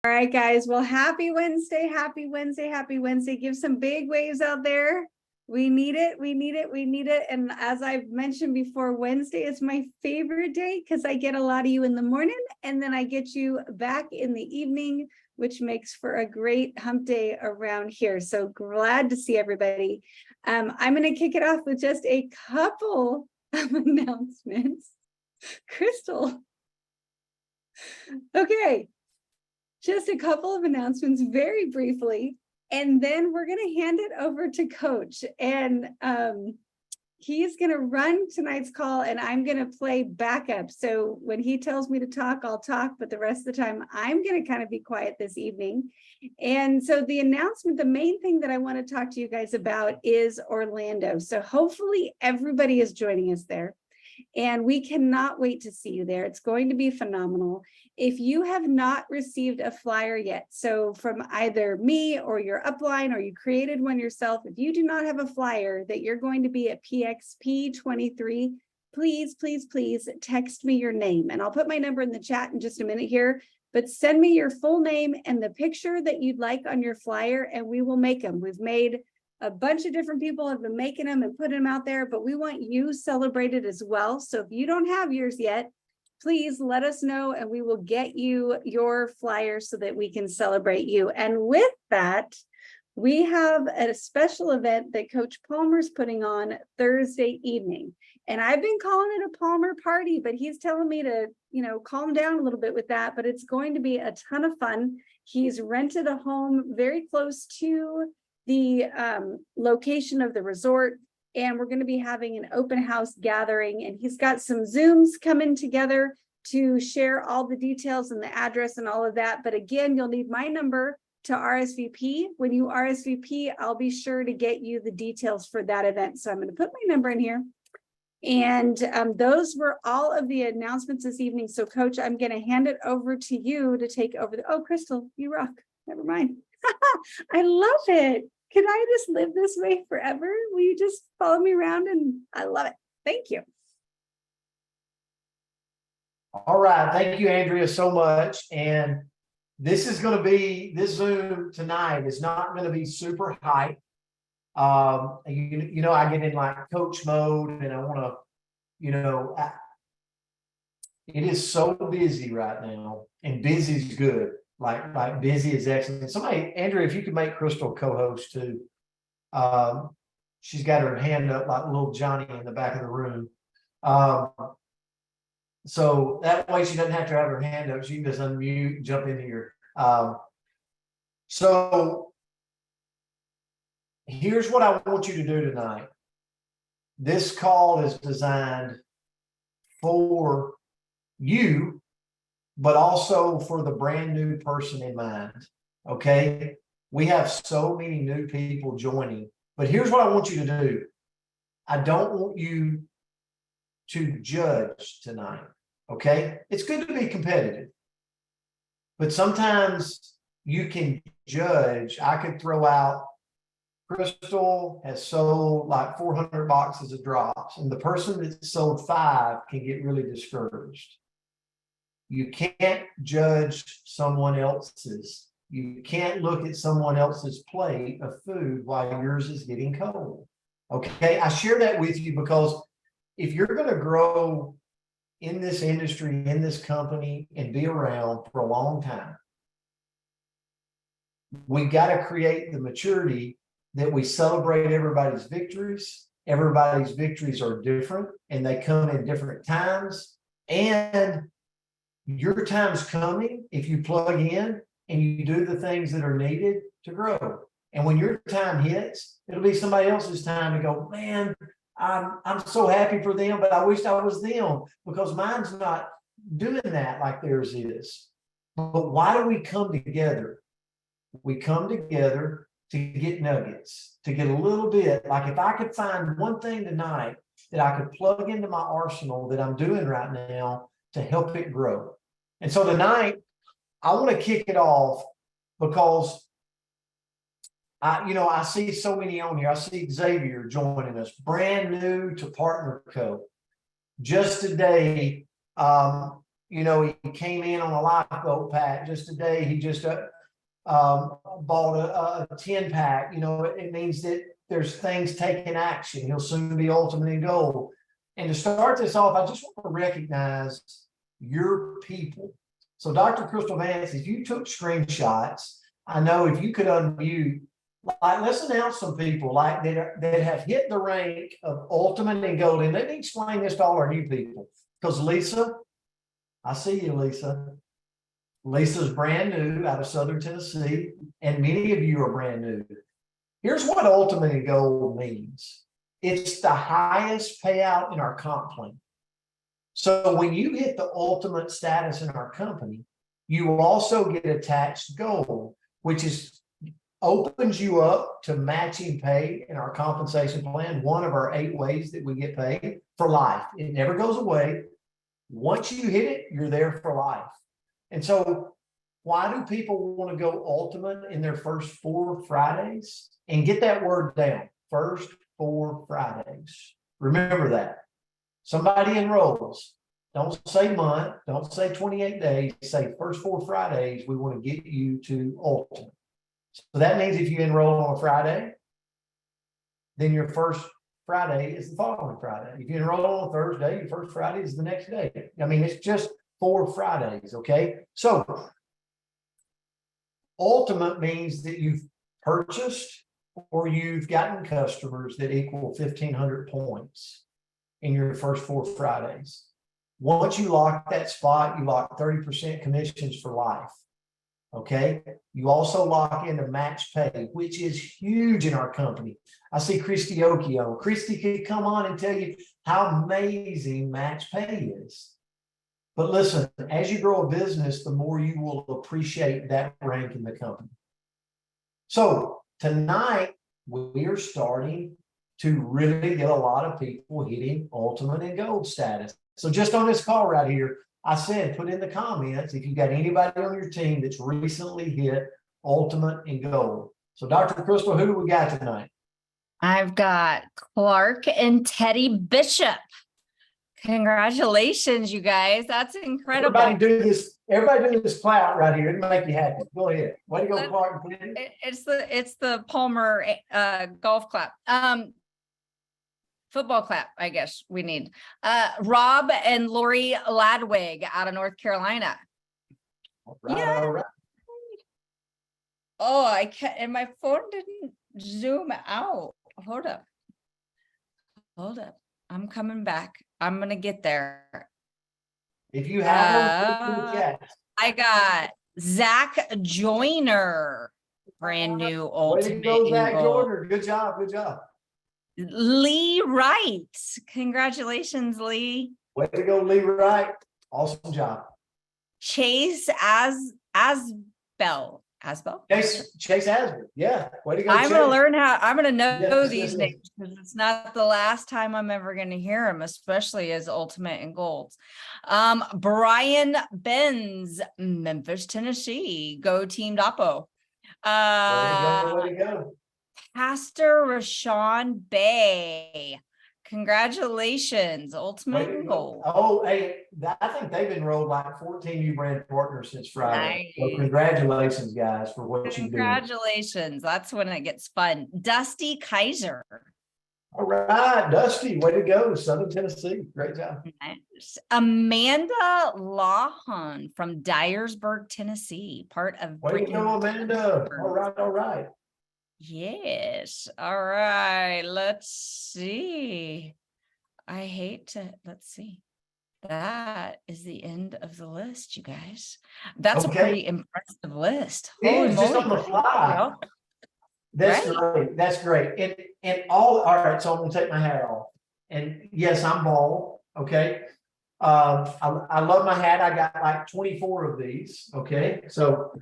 All right, guys. Well, happy Wednesday, happy Wednesday, happy Wednesday. Give some big waves out there. We need it. We need it. We need it. And as I've mentioned before, Wednesday is my favorite day because I get a lot of you in the morning and then I get you back in the evening, which makes for a great hump day around here. So glad to see everybody. I'm going to kick it off with just a couple of announcements. Crystal. Okay. Just a couple of announcements very briefly, and then we're going to hand it over to Coach. And he's going to run tonight's call, and I'm going to play backup. So when he tells me to talk, I'll talk, but the rest of the time, I'm going to kind of be quiet this evening. And so the announcement, the main thing that I want to talk to you guys about is Orlando. So hopefully everybody is joining us there. And we cannot wait to see you there. It's going to be phenomenal. If you have not received a flyer yet, so from either me or your upline, or you created one yourself, if you do not have a flyer that you're going to be at PXP 23, please, please, please text me your name. And I'll put my number in the chat in just a minute here, but send me your full name and the picture that you'd like on your flyer, and we will make them. We've made a bunch of different people have been making them and putting them out there, but we want you celebrated as well. So if you don't have yours yet, please let us know and we will get you your flyer so that we can celebrate you. And with that, we have a special event that Coach Palmer's putting on Thursday evening. And I've been calling it a Palmer party, but he's telling me to, calm down a little bit with that, but it's going to be a ton of fun. He's rented a home very close to the location of the resort, and we're going to be having an open house gathering, and he's got some Zooms coming together to share all the details and the address and all of that. But again, you'll need my number to RSVP. When you RSVP, I'll be sure to get you the details for that event. So I'm going to put my number in here. And those were all of the announcements this evening. So Coach, I'm going to hand it over to you to take over oh, Crystal, you rock. Never mind. I love it. Can I just live this way forever? Will you just follow me around? And I love it. Thank you. All right. Thank you, Andrea, so much. And this Zoom tonight is not going to be super hype. I get in like coach mode and I want to, it is so busy right now, and busy is good. Like busy is excellent. Somebody, Andrea, if you could make Crystal co-host too. She's got her hand up like little Johnny in the back of the room. So that way she doesn't have to have her hand up. She can just unmute, jump in here. So here's what I want you to do tonight. This call is designed for you, but also for the brand new person in mind. Okay. We have so many new people joining, but here's what I want you to do. I don't want you to judge tonight. Okay. It's good to be competitive, but sometimes you can judge. I could throw out, Crystal has sold like 400 boxes of drops, and the person that sold 5 can get really discouraged. You can't judge someone else's. You can't look at someone else's plate of food while yours is getting cold. Okay, I share that with you because if you're going to grow in this industry, in this company, and be around for a long time, we got to create the maturity that we celebrate everybody's victories. Everybody's victories are different, and they come in different times. And your time's coming if you plug in and you do the things that are needed to grow. And when your time hits, it'll be somebody else's time to go, man, I'm so happy for them, but I wish I was them, because mine's not doing that like theirs is. But why do we come together? We come together to get nuggets, to get a little bit. Like if I could find one thing tonight that I could plug into my arsenal that I'm doing right now to help it grow. And so tonight, I want to kick it off because I see so many on here. I see Xavier joining us, brand new to Partner Co. Just today, you know, he came in on a lifeboat pack just today. He just bought a 10 pack. You know, it means that there's things taking action. He'll soon be ultimate in gold. And to start this off, I just want to recognize your people. So Dr. Crystal Vance, if you took screenshots, I know if you could unmute, like, let's announce some people like that have hit the rank of ultimate in gold. And let me explain this to all our new people. Because Lisa, I see you, Lisa. Lisa's brand new out of Southern Tennessee, and many of you are brand new. Here's what ultimate in gold means. It's the highest payout in our comp plan. So when you hit the ultimate status in our company, you also get attached gold, which opens you up to matching pay in our compensation plan, one of our 8 ways that we get paid for life. It never goes away. Once you hit it, you're there for life. And so why do people want to go ultimate in their first 4 Fridays? And get that word down, first 4 Fridays. Remember that. Somebody enrolls. Don't say month, don't say 28 days, say first 4 Fridays, we want to get you to ultimate. So that means if you enroll on a Friday, then your first Friday is the following Friday. If you enroll on a Thursday, your first Friday is the next day. I mean, it's just 4 Fridays, okay? So ultimate means that you've purchased or you've gotten customers that equal 1,500 points in your first 4 Fridays. Once you lock that spot, you lock 30% commissions for life. Okay. You also lock into match pay, which is huge in our company. I see Christy Okio. Christy could come on and tell you how amazing match pay is. But listen, as you grow a business, the more you will appreciate that rank in the company. So tonight, we are starting to really get a lot of people hitting ultimate and gold status. So just on this call right here, I said, put in the comments if you got anybody on your team that's recently hit ultimate and gold. So Dr. Crystal, who do we got tonight? I've got Clark and Teddy Bishop. Congratulations, you guys. That's incredible. Everybody do this clout right here. It'll make you happy. Go ahead. Way to go, Clark. It's the Palmer golf clap. Football clap, I guess we need. Rob and Lori Ladwig out of North Carolina. All right. Oh, I can't, and my phone didn't zoom out. Hold up. I'm coming back. I'm gonna get there. If you have them, I got Zach Joyner, brand new ultimate. Way to go, Zach Joyner. Good job. Lee Wright. Congratulations, Lee. Way to go, Lee Wright. Awesome job. Chase Asbell. Chase Asbell. Yeah. Way to go. I'm gonna know Yes, these names because it's not the last time I'm ever gonna hear them, especially as ultimate and golds. Brian Benz, Memphis, Tennessee. Go Team Dapo. Way to go. Pastor Rashawn Bay. Congratulations, ultimate and gold. Oh, hey, I think they've enrolled like 14 new brand partners since Friday. Nice. So congratulations, guys, for what you do. Congratulations. That's when it gets fun. Dusty Kaiser. All right, Dusty, way to go. Southern Tennessee. Great job. Nice. Amanda Lawhon from Dyersburg, Tennessee, part of Way to go, Amanda. All right. Yes. All right. Let's see. Let's see. That is the end of the list, you guys. That's a pretty impressive list. Holy moly. Just on the fly. That's great. And all right, so I'm gonna take my hat off. And yes, I'm bald. Okay. I love my hat. I got like 24 of these. Okay. So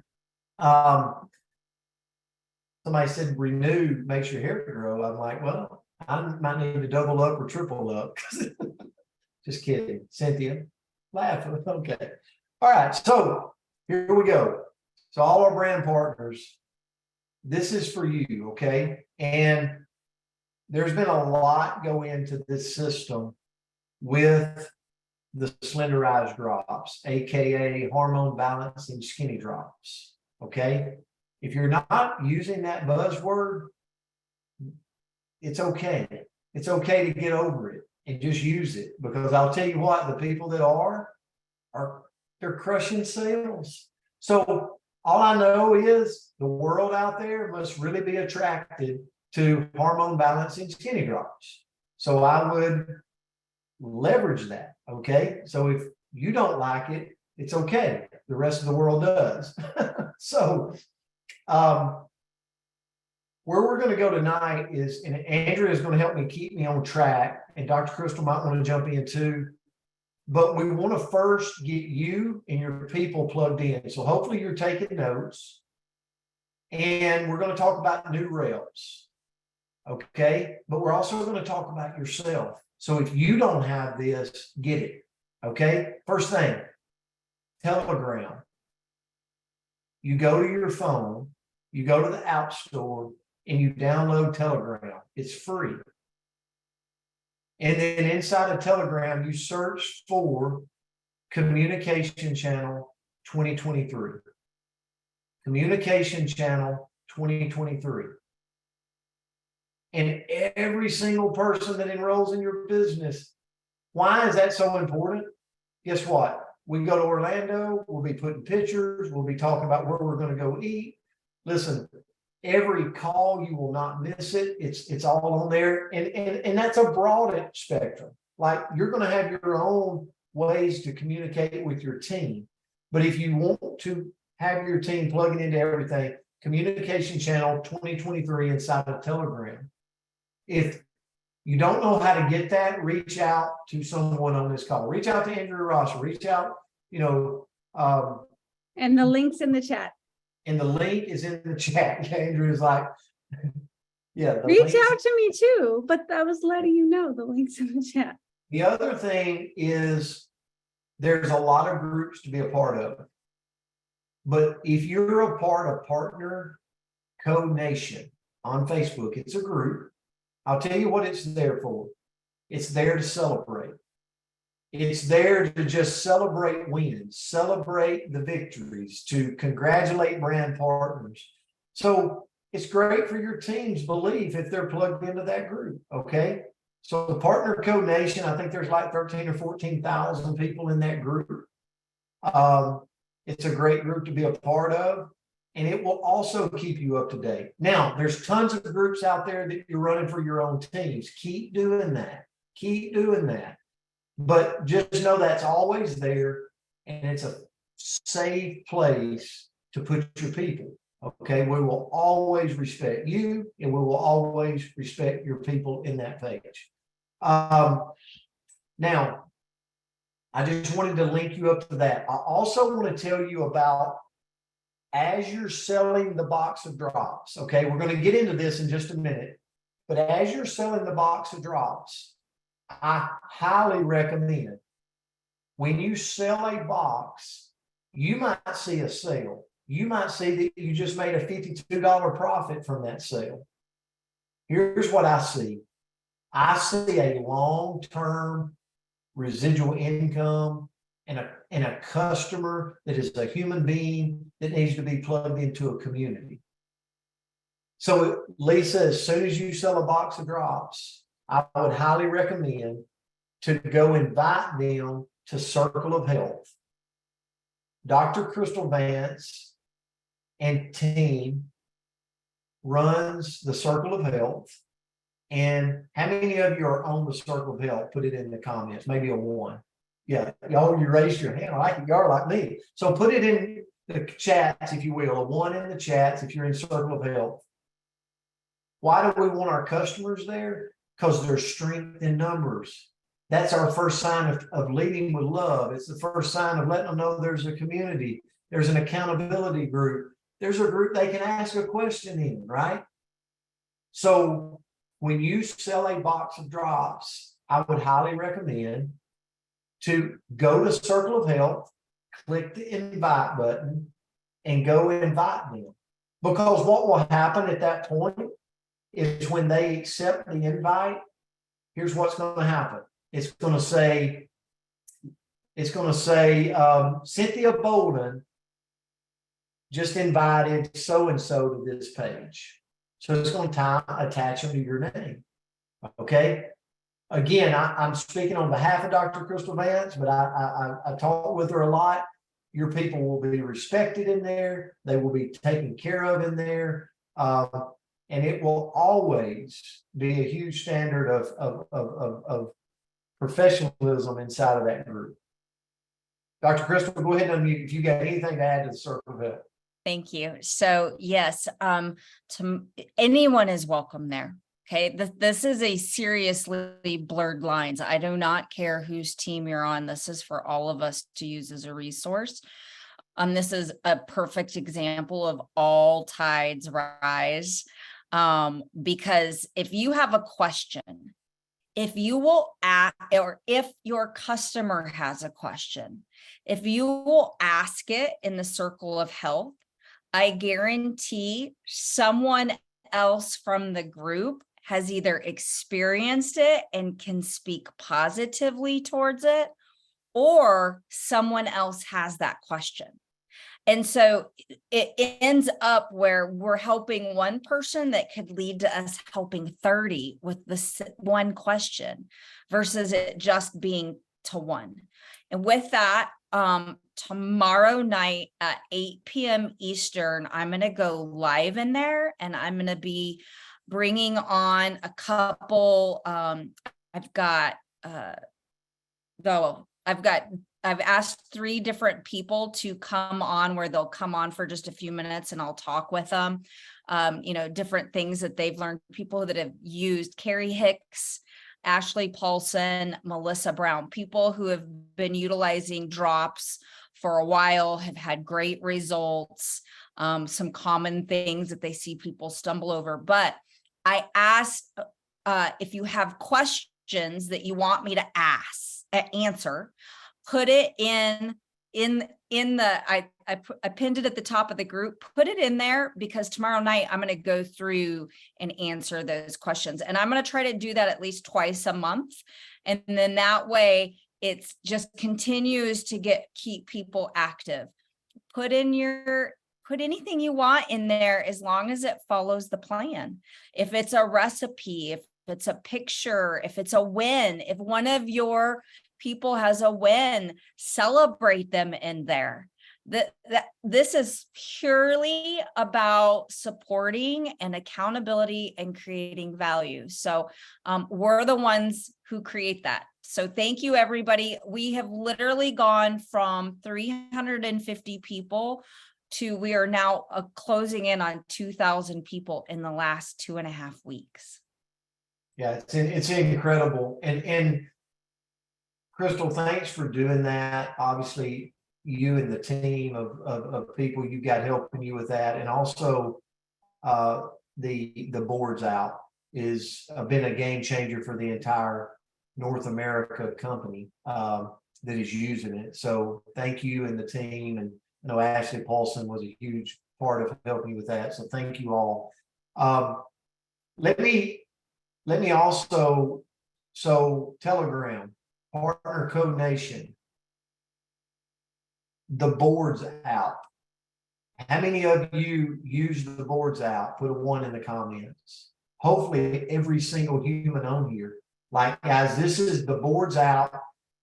somebody said renew makes your hair grow. I'm like, well, I might need to double up or triple up. Just kidding. Cynthia, laugh. Okay. All right. So here we go. So all our brand partners, this is for you. Okay. And there's been a lot go into this system with the Slenderize drops, AKA hormone balancing skinny drops. Okay. If you're not using that buzzword, it's okay. It's okay to get over it and just use it, because I'll tell you what, the people that are they're crushing sales. So all I know is the world out there must really be attracted to hormone balancing skinny drops. So I would leverage that. Okay. So if you don't like it, it's okay. The rest of the world does. So, where we're going to go tonight is, and Andrea is going to help me keep me on track, and Dr. Crystal might want to jump in too. But we want to first get you and your people plugged in. So hopefully you're taking notes. And we're going to talk about new reps. Okay. But we're also going to talk about yourself. So if you don't have this, get it. Okay. First thing, Telegram. You go to your phone, you go to the App Store, and you download Telegram. It's free. And then inside of Telegram, you search for Communication Channel 2023. Communication Channel 2023. And every single person that enrolls in your business, why is that so important? Guess what? We go to Orlando, we'll be putting pictures, we'll be talking about where we're going to go eat. Listen, every call, you will not miss it. It's all on there. And that's a broad spectrum. Like, you're going to have your own ways to communicate with your team. But if you want to have your team plugging into everything, Communication Channel 2023 inside of Telegram. If you don't know how to get that, reach out to someone on this call. Reach out to Andrea Ross. Reach out, And the link's in the chat. and the link is in the chat. Andrew's like, yeah. Reach out to me too, but I was letting you know the link's in the chat. The other thing is, there's a lot of groups to be a part of. But if you're a part of Partner Code Nation on Facebook, it's a group. I'll tell you what it's there for. It's there to celebrate. It's there to just celebrate wins, celebrate the victories, to congratulate brand partners. So it's great for your team's belief if they're plugged into that group. Okay. So the Partner Code Nation, I think there's like 13 or 14,000 people in that group. It's a great group to be a part of, and it will also keep you up to date. Now, there's tons of groups out there that you're running for your own teams. Keep doing that. Keep doing that. But just know that's always there, and it's a safe place to put your people. Okay, we will always respect you, and we will always respect your people in that page. Now, I just wanted to link you up to that. I also want to tell you about, as you're selling the box of drops, okay, we're going to get into this in just a minute, but as you're selling the box of drops, I highly recommend, when you sell a box, you might see a sale. You might see that you just made a $52 profit from that sale. Here's what I see. I see a long-term residual income and a customer that is a human being that needs to be plugged into a community. So, Lisa, as soon as you sell a box of drops, I would highly recommend to go invite them to Circle of Health. Dr. Crystal Vance and team runs the Circle of Health. And how many of you are on the Circle of Health? Put it in the comments, maybe a 1. Yeah, y'all, you raised your hand. I like it. Y'all are like me. So put it in the chats, if you will, a 1 in the chats if you're in Circle of Health. Why do we want our customers there? Because there's strength in numbers. That's our first sign of leading with love. It's the first sign of letting them know there's a community. There's an accountability group. There's a group they can ask a question in, right? So when you sell a box of drops, I would highly recommend to go to Circle of Health, click the invite button, and go invite them. Because what will happen at that point is, when they accept the invite, here's what's going to happen. It's going to say, it's going to say, Cynthia Bolden just invited so-and-so to this page. So it's going to attach them to your name. Okay. Again, I'm speaking on behalf of Dr. Crystal Vance, but I talk with her a lot. Your people will be respected in there. They will be taken care of in there. And it will always be a huge standard of professionalism inside of that group. Dr. Crystal, go ahead and unmute if you got anything to add to the circle of help. Thank you. So yes, anyone is welcome there. Okay, this is a seriously blurred lines. I do not care whose team you're on. This is for all of us to use as a resource. This is a perfect example of all tides rise. Because if you have a question, if you will ask, or if your customer has a question, if you will ask it in the circle of health, I guarantee someone else from the group has either experienced it and can speak positively towards it, or someone else has that question. And so it ends up where we're helping one person that could lead to us helping 30 with this one question versus it just being to one. And with that, tomorrow night at 8 p.m. Eastern, I'm going to go live in there, and I'm going to be bringing on a couple. I've asked 3 different people to come on, where they'll come on for just a few minutes and I'll talk with them. Different things that they've learned, people that have used Carrie Hicks, Ashley Paulson, Melissa Brown, people who have been utilizing drops for a while, have had great results, some common things that they see people stumble over. But I asked if you have questions that you want me to answer, put it in the, I pinned it at the top of the group, put it in there, because tomorrow night I'm going to go through and answer those questions. And I'm going to try to do that at least twice a month. And then that way it's just continues to keep people active. Put anything you want in there, as long as it follows the plan. If it's a recipe, if it's a picture, if it's a win, if one of your people has a win, celebrate them in there. This is purely about supporting and accountability and creating value. So we're the ones who create that. So thank you, everybody. We have literally gone from 350 people to, we are now closing in on 2,000 people in the last 2.5 weeks. Yeah, it's incredible. And Crystal, thanks for doing that. Obviously, you and the team of people you got helping you with that, and also the boards out is been a game changer for the entire North America company that is using it. So thank you and the team, and I know Ashley Paulson was a huge part of helping with that. So thank you all. Let me also, so Telegram, Partner Code Nation, the boards out. How many of you use the boards out? Put a 1 in the comments. Hopefully every single human on here. Like, guys, this is the boards out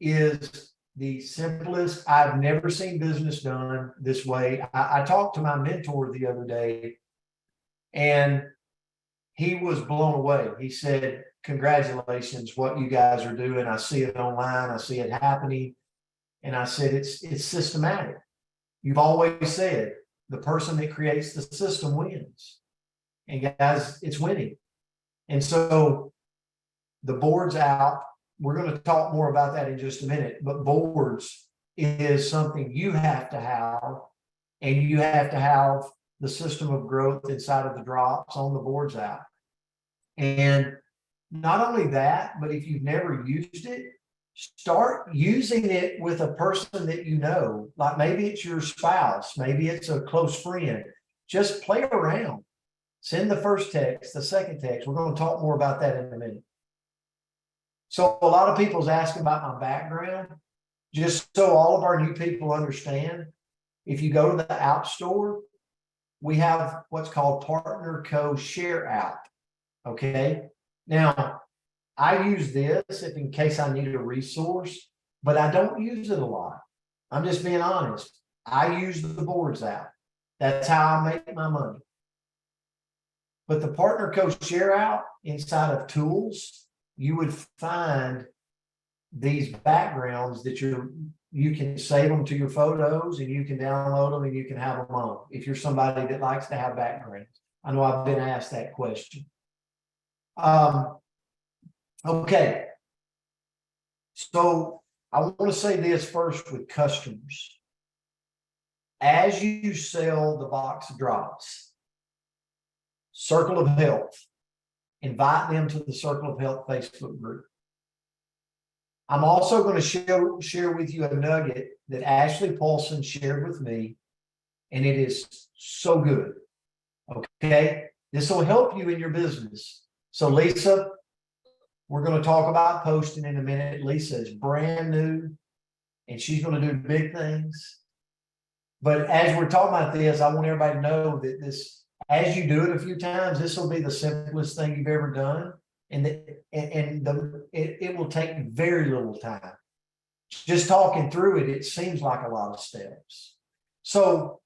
is the simplest. I've never seen business done this way. I talked to my mentor the other day, and he was blown away. He said, congratulations, what you guys are doing. I see it online. I see it happening. And I said, it's systematic. You've always said the person that creates the system wins. And guys, it's winning. And so the board's out. We're going to talk more about that in just a minute, but boards is something you have to have, and you have to have the system of growth inside of the drops on the boards out. And not only that, but if you've never used it, start using it with a person that you know, like maybe it's your spouse, maybe it's a close friend. Just play around. Send the first text, the second text. We're going to talk more about that in a minute. So a lot of people's asking about my background. just so all of our new people understand, if you go to the App Store, we have what's called Partner Co Share App. Okay. Now, I use this if in case I need a resource, but I don't use it a lot. I'm just being honest. I use the boards app. That's how I make my money. But the Partner Co Share App inside of tools, you would find these backgrounds that you can save them to your photos and you can download them and you can have them on if you're somebody that likes to have backgrounds. I know I've been asked that question. Okay. So I want to say this first with customers. As you sell the box of drops, Circle of Health, invite them to the Circle of Health Facebook group. I'm also going to share with you a nugget that Ashley Paulson shared with me, and it is so good. Okay, this will help you in your business. So Lisa, we're going to talk about posting in a minute. Lisa is brand new, and she's going to do big things. But as we're talking about this, I want everybody to know that this, as you do it a few times, this will be the simplest thing you've ever done. And it will take very little time. Just talking through it, it seems like a lot of steps. So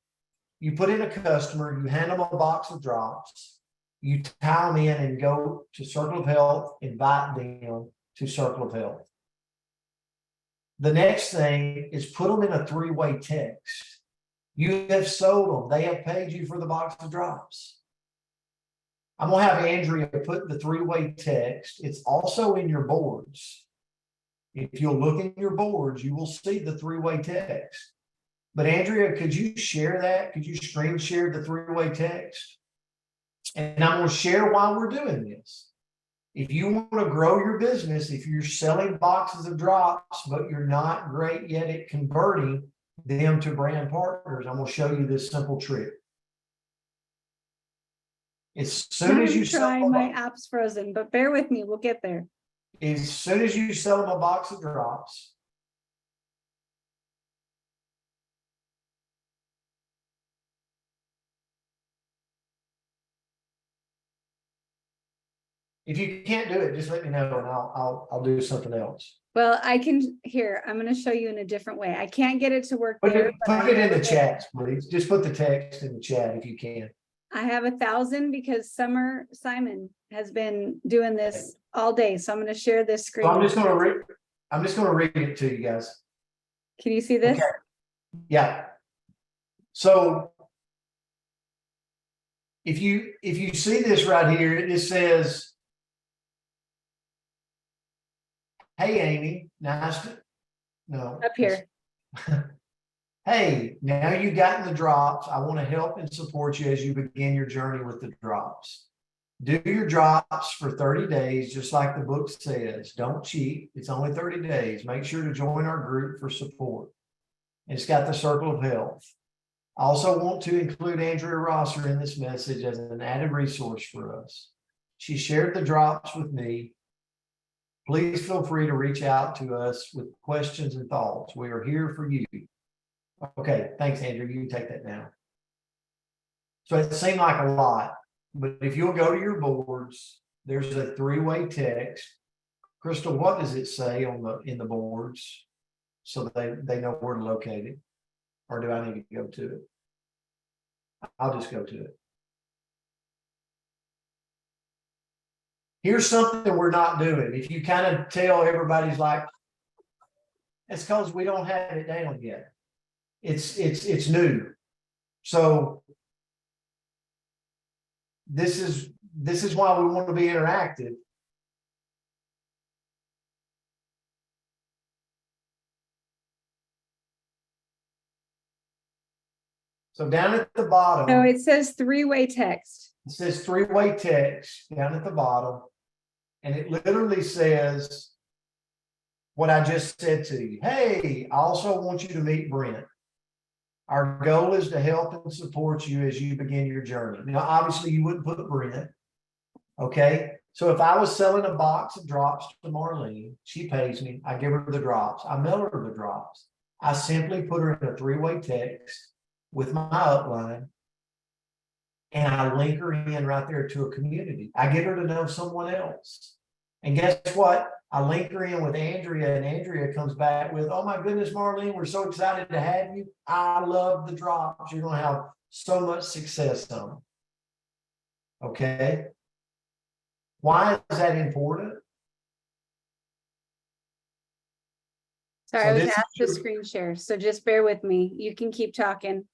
you put in a customer, you hand them a box of drops, you tie them in and go to Circle of Health, invite them to Circle of Health. The next thing is put them in a three-way text. You have sold them. They have paid you for the box of drops. I'm going to have Andrea put the three-way text. It's also in your boards. If you'll look in your boards, you will see the three-way text. But Andrea, could you share that? Could you screen share the three-way text? And I'm going to share why we're doing this. If you want to grow your business, if you're selling boxes of drops, but you're not great yet at converting them to brand partners, I'm going to show you this simple trick. As soon as you sell my app's frozen, but bear with me, we'll get there. As soon as you sell them a box of drops, if you can't do it, just let me know and I'll do something else. Well, I can here. I'm going to show you in a different way. I can't get it to work Put there. it in the chat, please. Just put the text in the chat if you can. I have 1,000 because Summer Simon has been doing this all day. So I'm going to share this screen. So I'm just going to read it to you guys. Can you see this? Okay. Yeah. So if you see this right here, it says, "Hey Amy, nice to no Up here. Hey, now you've gotten the drops. I want to help and support you as you begin your journey with the drops. Do your drops for 30 days, just like the book says. Don't cheat. It's only 30 days. Make sure to join our group for support." And it's got the Circle of Health. I also want to include Andrea Rosser in this message as an added resource for us. She shared the drops with me. Please feel free to reach out to us with questions and thoughts. We are here for you. Okay, thanks, Andrew. You can take that now. So it seemed like a lot, but if you'll go to your boards, there's a three-way text. Crystal, what does it say in the boards so they know where to locate it? Or do I need to go to it? I'll just go to it. Here's something we're not doing. If you kind of tell everybody's like, it's because we don't have it down yet. It's new. So this is why we want to be interactive. So down at the bottom, So it says three-way text. it says three-way text down at the bottom, and it literally says what I just said to you. Hey, I also want you to meet Brent. Our goal is to help and support you as you begin your journey. Now, obviously, you wouldn't put Brent. Okay. So if I was selling a box of drops to Marlene, she pays me, I give her the drops, I mail her the drops. I simply put her in a three-way text with my upline. And I link her in right there to a community. I get her to know someone else. And guess what? I link her in with Andrea, and Andrea comes back with, oh my goodness, Marlene, we're so excited to have you. I love the drops. You're gonna have so much success on them. Okay. Why is that important? Sorry, So I was this is asked to your- screen share, so just bear with me. You can keep talking.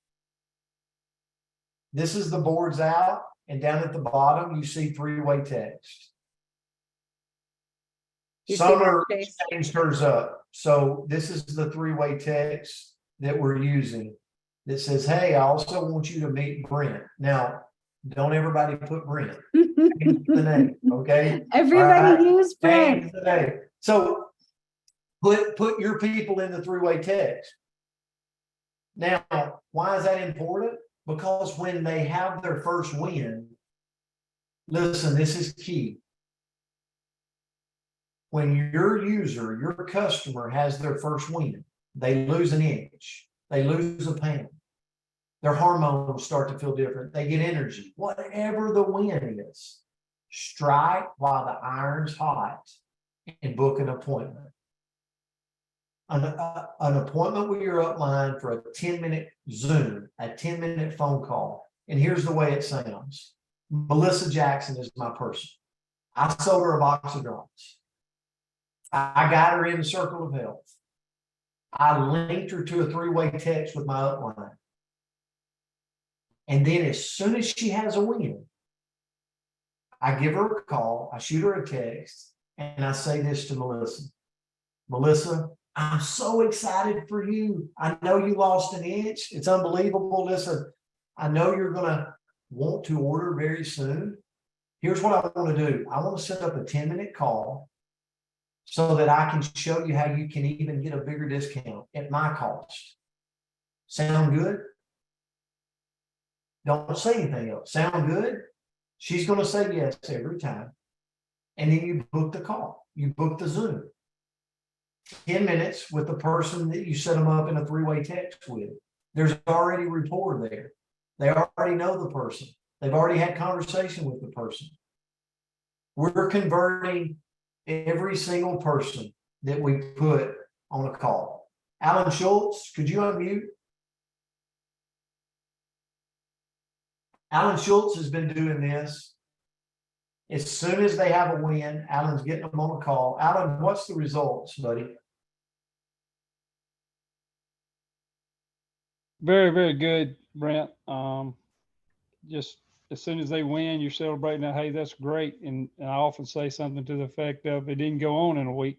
This is the boards out, and down at the bottom, you see three-way text. You see my Summer face? changed hers up. So this is the three-way text that we're using that says, hey, I also want you to meet Brent. Now, don't everybody put Brent. Change the name, okay? Everybody All right. use Brent. Change the name. So put your people in the three-way text. Now, why is that important? Because when they have their first win, listen, this is key. When your user, your customer has their first win, they lose an inch, they lose a pound, their hormones start to feel different, they get energy, whatever the win is, strike while the iron's hot and book an appointment. An appointment with your upline for a 10-minute Zoom, a 10-minute phone call. And here's the way it sounds. Melissa Jackson is my person. I sold her a box of drops. I got her in the circle of health. I linked her to a three-way text with my upline. And then as soon as she has a win, I give her a call, I shoot her a text, and I say this to Melissa. Melissa, I'm so excited for you. I know you lost an inch. It's unbelievable. Listen, I know you're going to want to order very soon. Here's what I want to do. I want to set up a 10-minute call so that I can show you how you can even get a bigger discount at my cost. Sound good? Don't say anything else. Sound good? She's going to say yes every time. And then you book the call. You book the Zoom. 10 minutes with the person that you set them up in a three-way text with. There's already rapport there. They already know the person. They've already had conversation with the person. We're converting every single person that we put on a call. Alan Schultz, could you unmute? Alan Schultz has been doing this. As soon as they have a win, Alan's getting them on a call. Alan, what's the results, buddy? Very, very good, Brent. Just as soon as they win, you're celebrating that, hey, that's great. And I often say something to the effect of, it didn't go on in a week,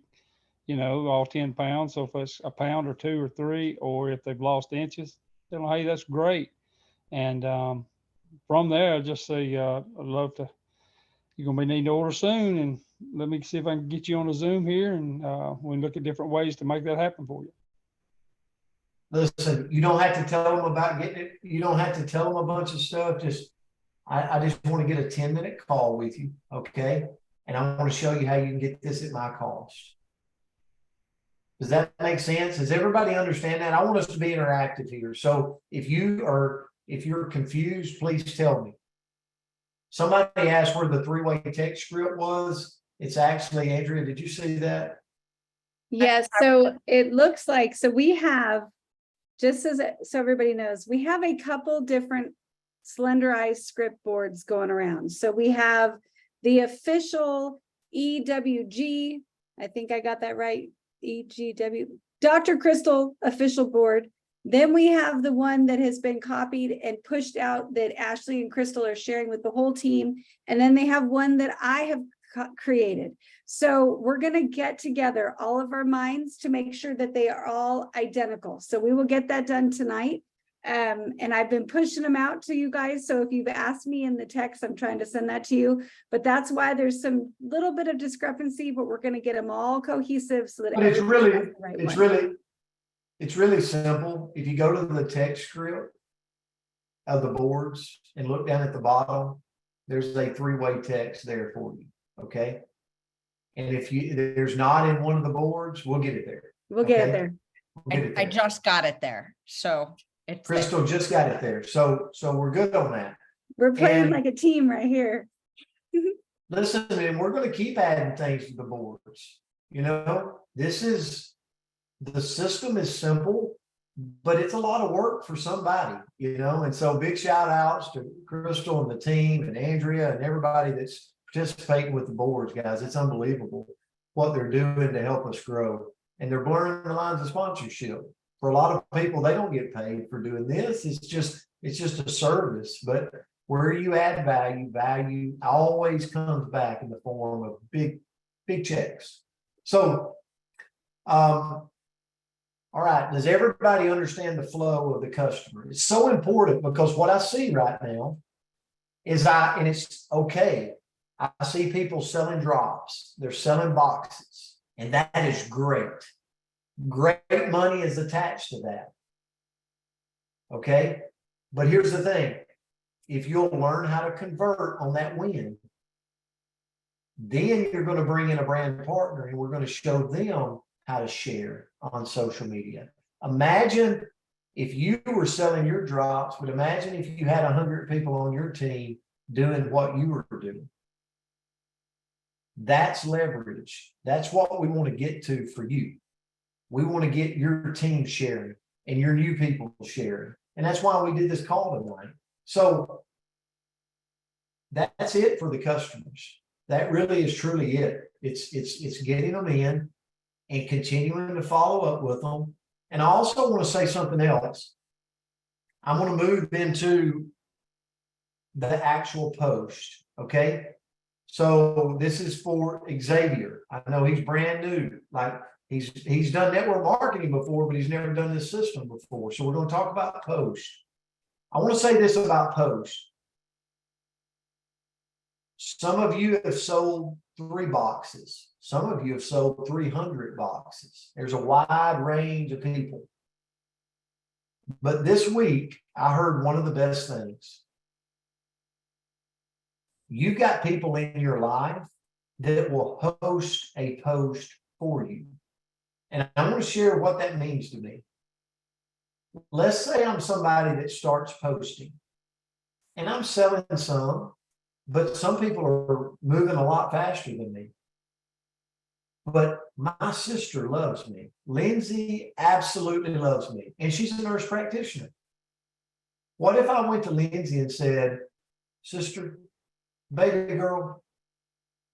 you know, all 10 pounds. So if it's a pound or 2 or 3, or if they've lost inches, tell them, hey, that's great. And from there, I just say, I'd love to, you're going to be needing to order soon. And let me see if I can get you on a Zoom here, and we can look at different ways to make that happen for you. Listen, you don't have to tell them about getting it. You don't have to tell them a bunch of stuff. I just want to get a 10-minute call with you. Okay. And I want to show you how you can get this at my cost. Does that make sense? Does everybody understand that? I want us to be interactive here. So if you're confused, please tell me. Somebody asked where the three-way text script was. It's actually, Andrea, did you see that? Yes, so it looks like, so we have, just as, so everybody knows, we have a couple different slenderized script boards going around. So we have the official EWG, I think I got that right, EGW, Dr. Crystal official board. Then we have the one that has been copied and pushed out that Ashley and Crystal are sharing with the whole team. And then they have one that I have created. So we're going to get together all of our minds to make sure that they are all identical. So we will get that done tonight. And I've been pushing them out to you guys. So if you've asked me in the text, I'm trying to send that to you, but that's why there's some little bit of discrepancy, but we're going to get them all cohesive so that But it's everybody really, has the right it's one. really, it's really simple. If you go to the text script of the boards and look down at the bottom, there's a three-way text there for you. Okay. And if there's not in one of the boards, we'll get it there. We'll get Okay. it there. We'll get it I there. just got it there, so it's there. Crystal just got it there. So we're good on that. We're playing And- like a team right here. Listen, and we're going to keep adding things to the boards. You know, the system is simple, but it's a lot of work for somebody, you know, and so big shout outs to Crystal and the team and Andrea and everybody that's participating with the boards, guys. It's unbelievable what they're doing to help us grow. And they're blurring the lines of sponsorship. For a lot of people, they don't get paid for doing this. It's just a service. But where you add value always comes back in the form of big checks. So, all right, does everybody understand the flow of the customer? It's so important because what I see right now is and it's okay. I see people selling drops, they're selling boxes, and that is great. Great money is attached to that. Okay, but here's the thing. If you'll learn how to convert on that win, then you're going to bring in a brand partner and we're going to show them how to share on social media. Imagine if you were selling your drops, but imagine if you had 100 people on your team doing what you were doing. That's leverage. That's what we want to get to for you. We want to get your team sharing and your new people sharing. And that's why we did this call tonight. So that's it for the customers. That really is truly it. It's getting them in and continuing to follow up with them. And I also want to say something else. I want to move into the actual post. Okay. So this is for Xavier. I know he's brand new. Like he's done network marketing before, but he's never done this system before. So we're going to talk about post. I want to say this about post. Some of you have sold 3 boxes. Some of you have sold 300 boxes. There's a wide range of people. But this week, I heard one of the best things. You've got people in your life that will host a post for you. And I want to share what that means to me. Let's say I'm somebody that starts posting and I'm selling some, but some people are moving a lot faster than me. But my sister loves me. Lindsay absolutely loves me. And she's a nurse practitioner. What if I went to Lindsay and said, sister, baby girl,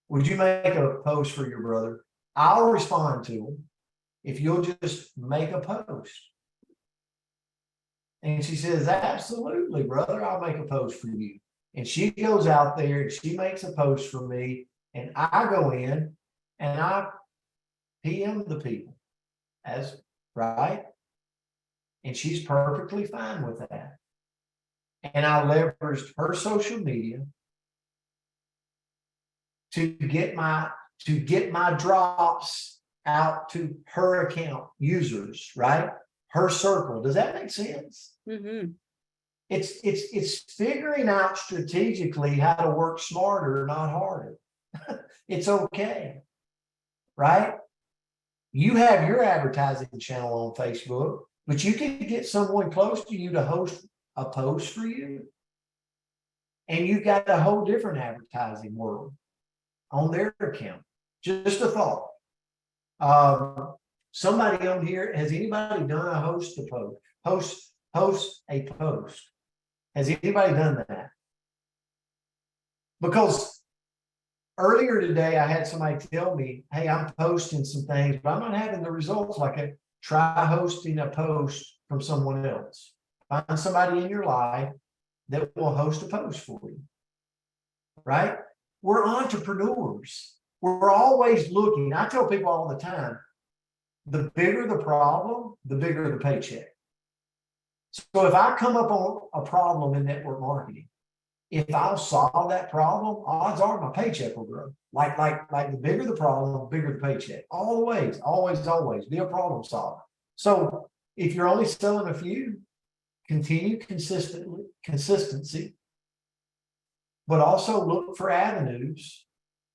would you make a post for your brother? I'll respond to him if you'll just make a post. And she says, absolutely, brother, I'll make a post for you. And she goes out there and she makes a post for me. And I go in and I PM the people right. And she's perfectly fine with that. And I leveraged her social media to get my drops out to her account users, right? Her circle. Does that make sense? Mm-hmm. It's figuring out strategically how to work smarter, not harder. It's okay, right? You have your advertising channel on Facebook, but you can get someone close to you to host a post for you. And you've got a whole different advertising world on their account. Just a thought. Somebody on here, has anybody done a host a post? Host a post. Has anybody done that? Because earlier today, I had somebody tell me, hey, I'm posting some things, but I'm not having the results like I try hosting a post from someone else. Find somebody in your life that will host a post for you, right? We're entrepreneurs. We're always looking. I tell people all the time, the bigger the problem, the bigger the paycheck. So if I come up on a problem in network marketing, if I'll solve that problem, odds are my paycheck will grow. Like the bigger the problem, the bigger the paycheck. Always be a problem solver. So if you're only selling a few, continue consistency, but also look for avenues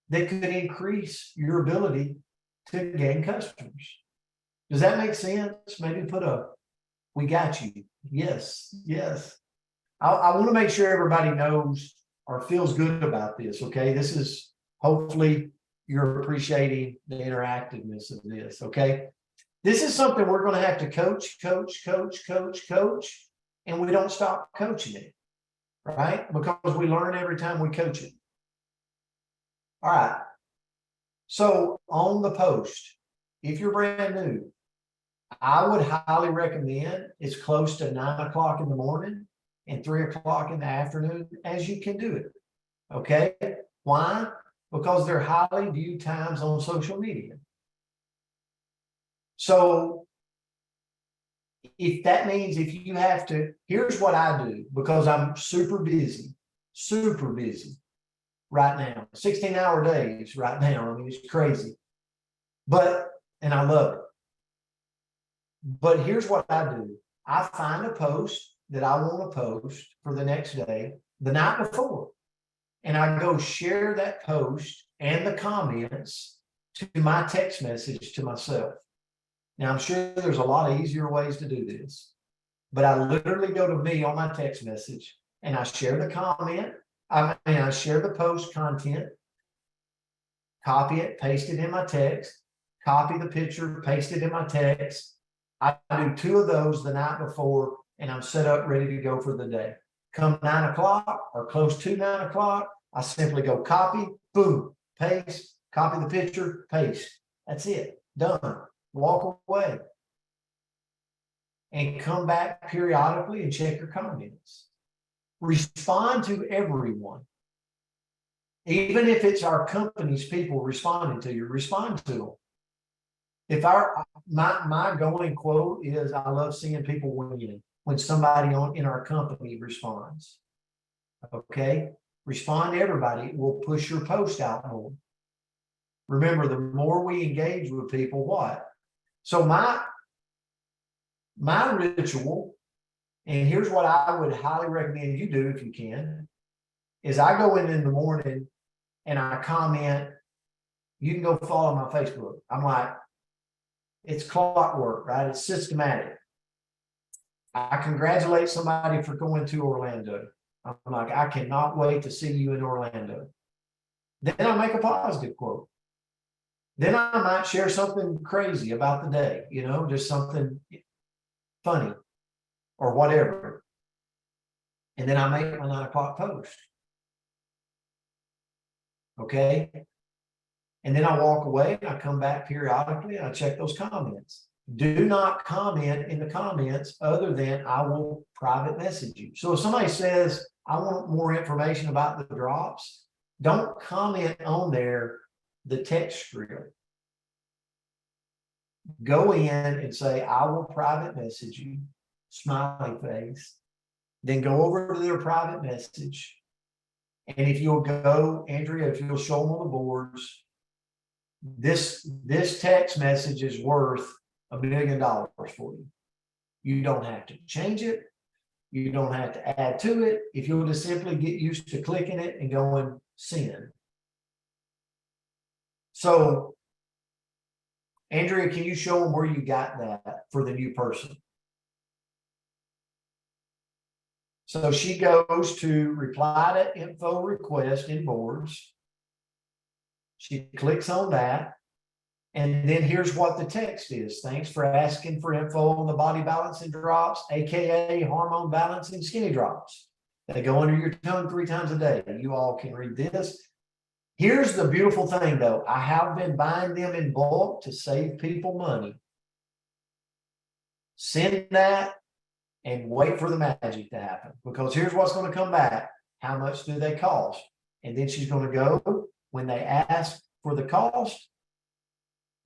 that could increase your ability to gain customers. Does that make sense? Maybe put a, we got you. Yes, yes. I want to make sure everybody knows or feels good about this, okay? This is, hopefully you're appreciating the interactiveness of this, okay? This is something we're going to have to coach, and we don't stop coaching it, right? Because we learn every time we coach it. All right. So on the post, if you're brand new, I would highly recommend it's close to 9 o'clock in the morning and 3 o'clock in the afternoon as you can do it. Okay. Why? Because they're highly viewed times on social media. So if that means if you have to, here's what I do, because I'm super busy right now, 16-hour days right now. I mean, it's crazy, and I love it. But here's what I do. I find a post that I want to post for the next day, the night before, and I go share that post and the comments to my text message to myself. Now, I'm sure there's a lot of easier ways to do this, but I literally go to me on my text message and I share the comment. I share the post content, copy it, paste it in my text, copy the picture, paste it in my text. I do 2 of those the night before, and I'm set up ready to go for the day. Come 9 o'clock or close to 9 o'clock, I simply go copy, boom, paste, copy the picture, paste. That's it, done. Walk away and come back periodically and check your comments. Respond to everyone. Even if it's our company's people responding to you, respond to them. If my going quote is, I love seeing people winning when somebody in our company responds. Okay, respond to everybody. It will push your post out more. Remember, the more we engage with people, what? So my ritual, and here's what I would highly recommend you do if you can, is I go in the morning and I comment. You can go follow my Facebook. I'm like, it's clockwork, right? It's systematic. I congratulate somebody for going to Orlando. I'm like, I cannot wait to see you in Orlando. Then I make a positive quote. Then I might share something crazy about the day, just something funny or whatever. And then I make my 9 o'clock post. Okay. And then I walk away and I come back periodically and I check those comments. Do not comment in the comments other than I will private message you. So if somebody says, I want more information about the drops, don't comment on there the text script. Go in and say, I will private message you, smiley face. Then go over to their private message. And if you'll go, Andrea, if you'll show them on the boards, this text message is worth $1 million for you. You don't have to change it. You don't have to add to it. If you'll just simply get used to clicking it and going send. So, Andrea, can you show them where you got that for the new person? So she goes to reply to info request in boards. She clicks on that. And then here's what the text is. Thanks for asking for info on the body balancing drops, AKA hormone balancing skinny drops. They go under your tongue 3 times a day. You all can read this. Here's the beautiful thing though. I have been buying them in bulk to save people money. Send that and wait for the magic to happen, because here's what's going to come back. How much do they cost? And then she's going to go, when they ask for the cost,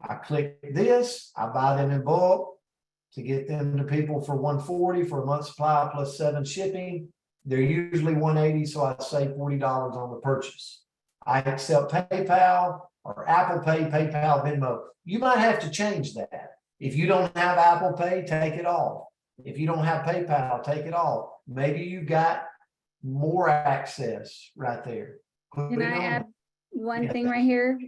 I click this, I buy them in bulk to get them to people for $140 for a month supply plus 7 shipping. They're usually $180, so I save $40 on the purchase. I accept PayPal or Apple Pay, PayPal, Venmo. You might have to change that. If you don't have Apple Pay, take it off. If you don't have PayPal, take it off. Maybe you got more access right there. Can I add one Yeah. thing right here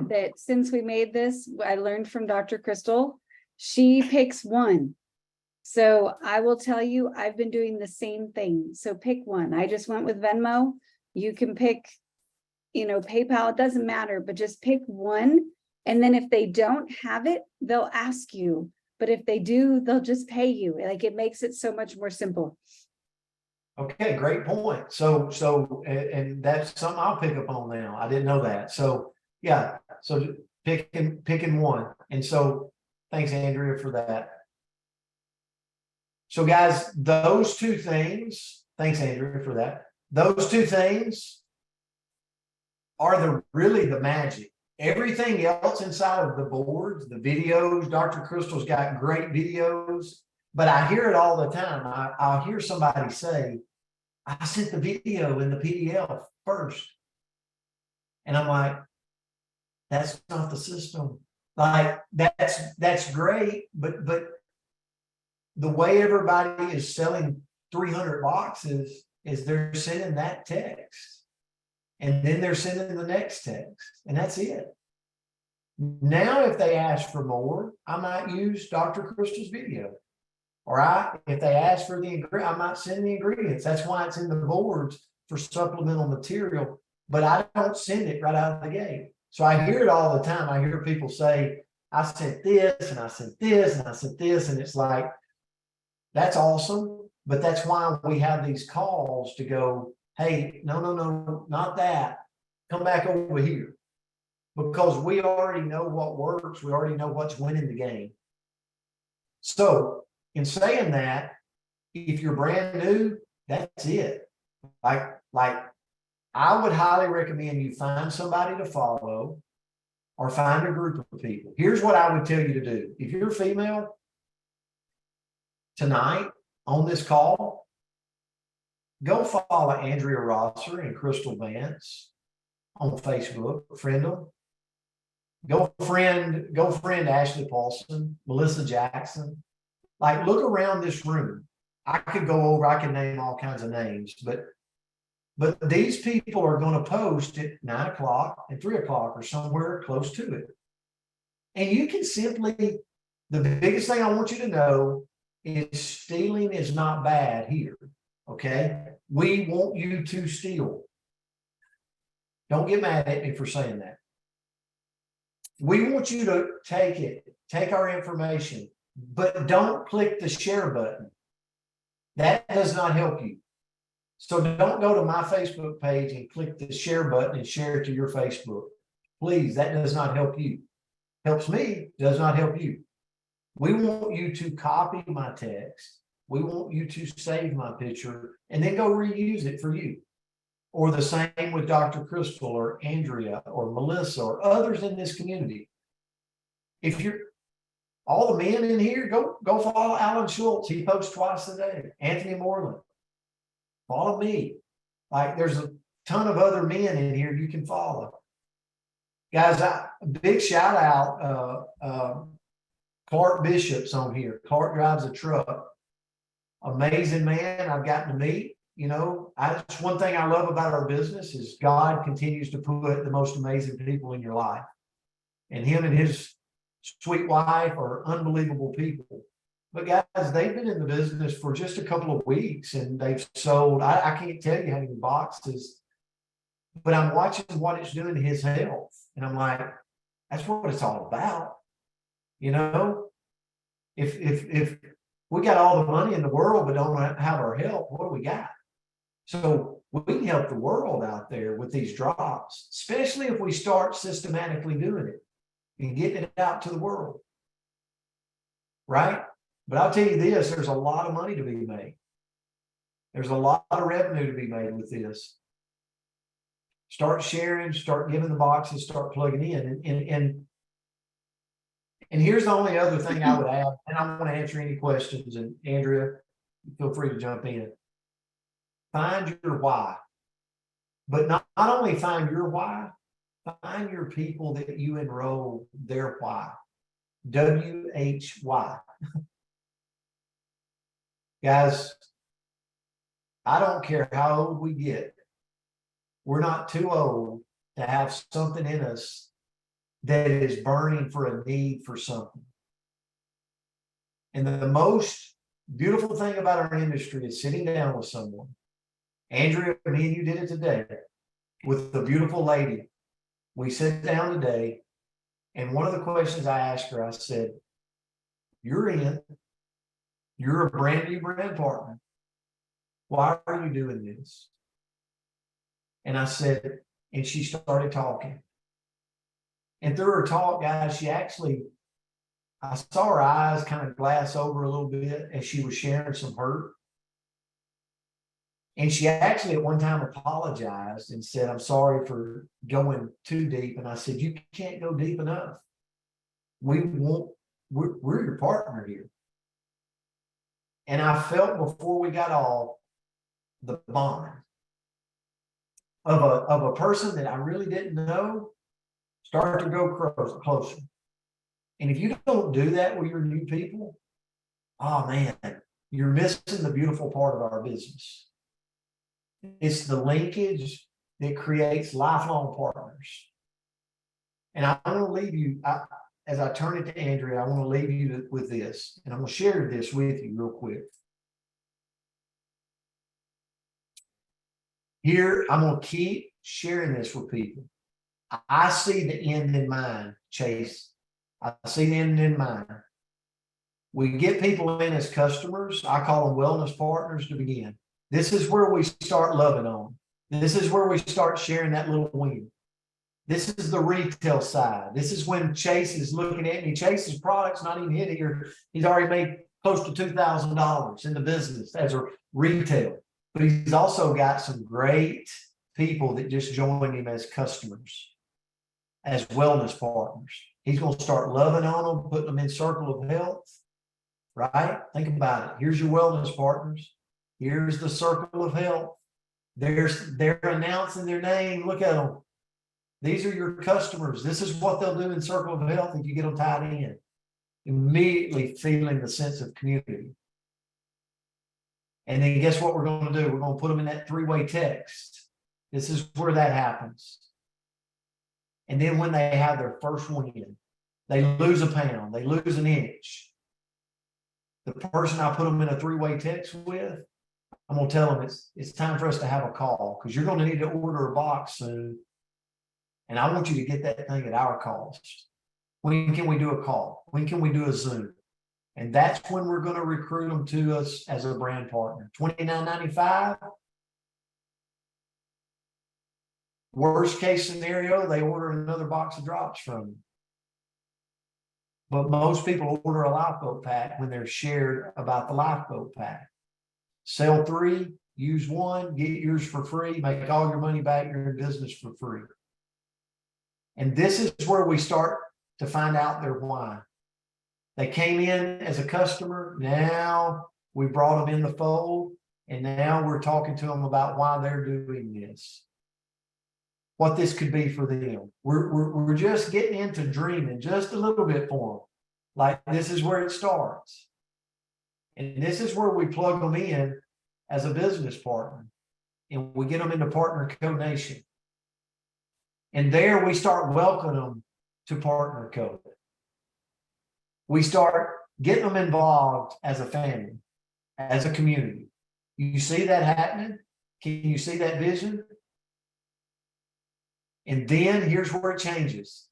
that since we made this, I learned from Dr. Crystal, she picks one. So I will tell you, I've been doing the same thing. So pick one. I just went with Venmo. You can pick, PayPal, it doesn't matter, but just pick one. And then if they don't have it, they'll ask you. But if they do, they'll just pay you. Like it makes it so much more simple. Okay, great point. And that's something I'll pick up on now. I didn't know that. So, yeah, so picking one. And so thanks, Andrea, for that. So guys, those two things, thanks, Andrea, for that. Those two things are really the magic. Everything else inside of the boards, the videos, Dr. Crystal's got great videos, but I hear it all the time. I'll hear somebody say, I sent the video in the PDF first. And I'm like, that's not the system. Like that's great, but the way everybody is selling 300 boxes is they're sending that text. And then they're sending the next text, and that's it. Now, if they ask for more, I might use Dr. Crystal's video. Or if they ask for the ingredient, I might send the ingredients. That's why it's in the boards for supplemental material, but I don't send it right out of the gate. So I hear it all the time. I hear people say, I sent this, and I sent this, and I sent this, and it's like, that's awesome, but that's why we have these calls to go, hey, no, not that. Come back over here. Because we already know what works. We already know what's winning the game. So in saying that, if you're brand new, that's it. Like I would highly recommend you find somebody to follow or find a group of people. Here's what I would tell you to do. If you're female, tonight on this call, go follow Andrea Rosser and Crystal Vance on Facebook, friend them. Go friend Ashley Paulson, Melissa Jackson. Like, look around this room. I could name all kinds of names, but these people are going to post at 9 o'clock and 3 o'clock or somewhere close to it. And you can simply, the biggest thing I want you to know is stealing is not bad here. Okay. We want you to steal. Don't get mad at me for saying that. We want you to take our information, but don't click the share button. That does not help you. So don't go to my Facebook page and click the share button and share it to your Facebook. Please, that does not help you. Helps me, does not help you. We want you to copy my text. We want you to save my picture and then go reuse it for you. Or the same with Dr. Crystal or Andrea or Melissa or others in this community. If you're all the men in here, go follow Alan Schultz. He posts twice a day. Anthony Moreland. Follow me. Like, there's a ton of other men in here you can follow. Guys, a big shout out. Clark Bishop's on here. Clark drives a truck. Amazing man I've gotten to meet. That's one thing I love about our business is God continues to put the most amazing people in your life. And him and his sweet wife are unbelievable people. But guys, they've been in the business for just a couple of weeks and they've sold, I can't tell you how many boxes, but I'm watching what it's doing to his health. And I'm like, that's what it's all about. If we got all the money in the world, but don't have our health, what do we got? So we can help the world out there with these drops, especially if we start systematically doing it and getting it out to the world. Right? But I'll tell you this, there's a lot of money to be made. There's a lot of revenue to be made with this. Start sharing, start giving the boxes, start plugging in. And here's the only other thing I would add, and I want to answer any questions, and Andrea, feel free to jump in. Find your why. But not only find your why, find your people that you enroll their why. WHY. Guys, I don't care how old we get. We're not too old to have something in us that is burning for a need for something. And the most beautiful thing about our industry is sitting down with someone. Andrea, me and you did it today with the beautiful lady. We sit down today, and one of the questions I asked her, I said, you're a brand new brand partner. Why are you doing this? And I said, and she started talking. And through her talk, guys, I saw her eyes kind of glass over a little bit as she was sharing some hurt. And she actually at one time apologized and said, I'm sorry for going too deep. And I said, you can't go deep enough. We're your partner here. And I felt before we got off the bond of a person that I really didn't know start to go closer. And if you don't do that with your new people, oh man, you're missing the beautiful part of our business. It's the linkage that creates lifelong partners. And I want to leave you, as I turn it to Andrea, I want to leave you with this, and I'm going to share this with you real quick. Here, I'm going to keep sharing this with people. I see the end in mind, Chase. I see the end in mind. We get people in as customers. I call them wellness partners to begin. This is where we start loving on. This is where we start sharing that little win. This is the retail side. This is when Chase is looking at me. Chase's product's not even hit here. He's already made close to $2,000 in the business as a retail. But he's also got some great people that just joined him as customers, as wellness partners. He's going to start loving on them, putting them in circle of health, right? Think about it. Here's your wellness partners. Here's the circle of health. They're announcing their name. Look at them. These are your customers. This is what they'll do in circle of health if you get them tied in. Immediately feeling the sense of community. And then guess what we're going to do? We're going to put them in that three-way text. This is where that happens. And then when they have their first one in, they lose a pound, they lose an inch. The person I put them in a three-way text with, I'm going to tell them it's time for us to have a call because you're going to need to order a box soon. And I want you to get that thing at our cost. When can we do a call? When can we do a Zoom? And that's when we're going to recruit them to us as a brand partner. $29.95. Worst case scenario, they order another box of drops from you. But most people order a Lifeboat pack when they're shared about the Lifeboat pack. Sell 3, use 1, get yours for free, make all your money back, you're in business for free. And this is where we start to find out their why. They came in as a customer. Now we brought them in the fold. And now we're talking to them about why they're doing this. What this could be for them. We're just getting into dreaming just a little bit for them. Like this is where it starts. And this is where we plug them in as a business partner. And we get them into Partner Co Nation. And there we start welcoming them to Partner Co. We start getting them involved as a family, as a community. You see that happening? Can you see that vision? And then here's where it changes.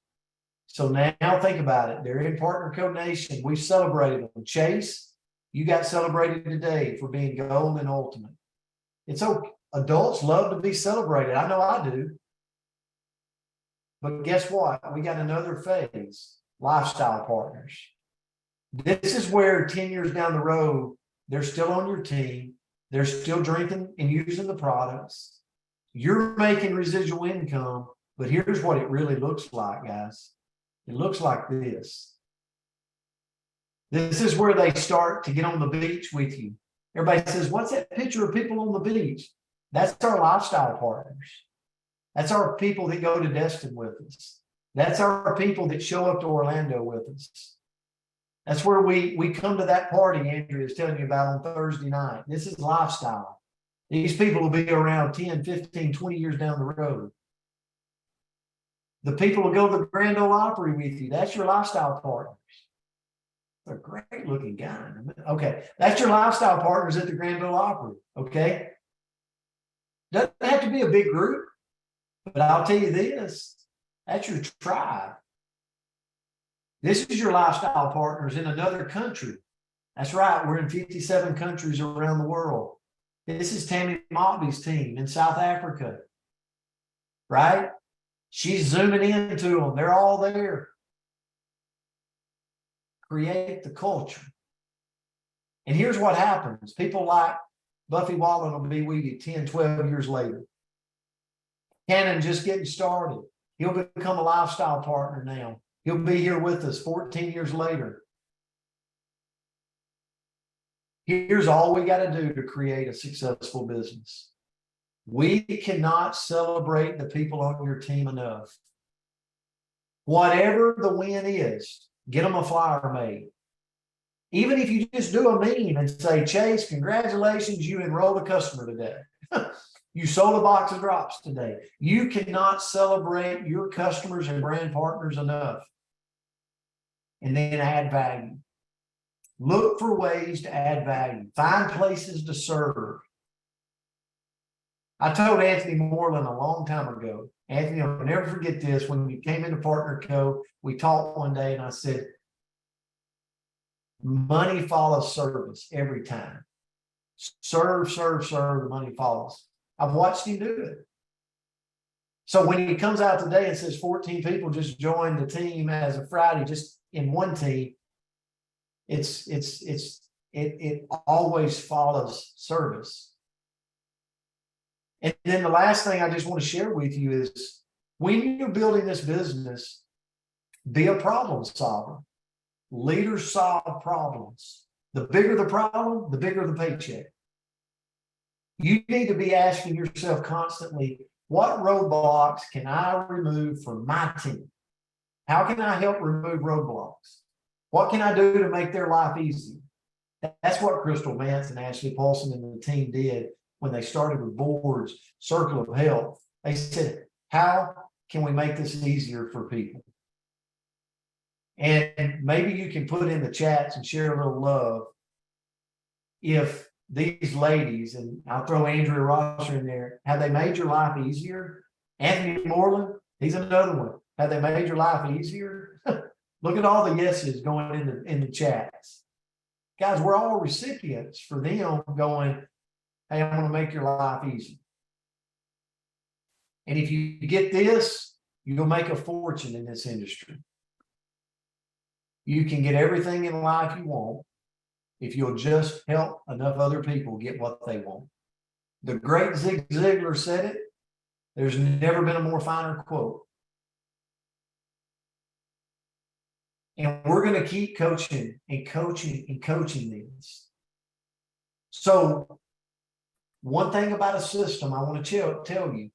So now think about it. They're in Partner Co Nation. We've celebrated them. Chase, you got celebrated today for being gold and ultimate. It's okay. Adults love to be celebrated. I know I do. But guess what? We got another phase, lifestyle partners. This is where 10 years down the road, they're still on your team. They're still drinking and using the products. You're making residual income, but here's what it really looks like, guys. It looks like this. This is where they start to get on the beach with you. Everybody says, what's that picture of people on the beach? That's our lifestyle partners. That's our people that go to Destin with us. That's our people that show up to Orlando with us. That's where we come to that party Andrea is telling you about on Thursday night. This is lifestyle. These people will be around 10, 15, 20 years down the road. The people who go to the Grand Ole Opry with you, that's your lifestyle partners. They're great looking guy. Okay, that's your lifestyle partners at the Grand Ole Opry. Okay, doesn't have to be a big group, but I'll tell you this: that's your tribe. This is your lifestyle partners in another country. That's right. We're in 57 countries around the world. This is Tammy Motley's team in South Africa, right? She's zooming into them. They're all there. Create the culture. And here's what happens. People like Buffy Wallen will be with you 10, 12 years later. Cannon just getting started. He'll become a lifestyle partner now. He'll be here with us 14 years later. Here's all we got to do to create a successful business. We cannot celebrate the people on your team enough. Whatever the win is, get them a flyer made. Even if you just do a meme and say, Chase, congratulations, you enrolled a customer today. You sold a box of drops today. You cannot celebrate your customers and brand partners enough. And then add value. Look for ways to add value. Find places to serve. I told Anthony Moreland a long time ago, Anthony, I'll never forget this. When you came into Partner Co., we talked one day and I said, money follows service every time. Serve, serve, serve, the money follows. I've watched him do it. So when he comes out today and says 14 people just joined the team as of Friday, just in one team, it always follows service. And then the last thing I just want to share with you is when you're building this business, be a problem solver. Leaders solve problems. The bigger the problem, the bigger the paycheck. You need to be asking yourself constantly, what roadblocks can I remove from my team? How can I help remove roadblocks? What can I do to make their life easier? That's what Crystal Vance and Ashley Paulson and the team did when they started with Board's Circle of Health. They said, how can we make this easier for people? And maybe you can put in the chats and share a little love. If these ladies, and I'll throw Andrea Rosser in there, have they made your life easier? Anthony Moreland, he's another one. Have they made your life easier? Look at all the yeses going in the chats. Guys, we're all recipients for them going, hey, I'm going to make your life easy. And if you get this, you'll make a fortune in this industry. You can get everything in life you want if you'll just help enough other people get what they want. The great Zig Ziglar said it. There's never been a more finer quote. And we're going to keep coaching and coaching and coaching these. So one thing about a system, I want to tell you,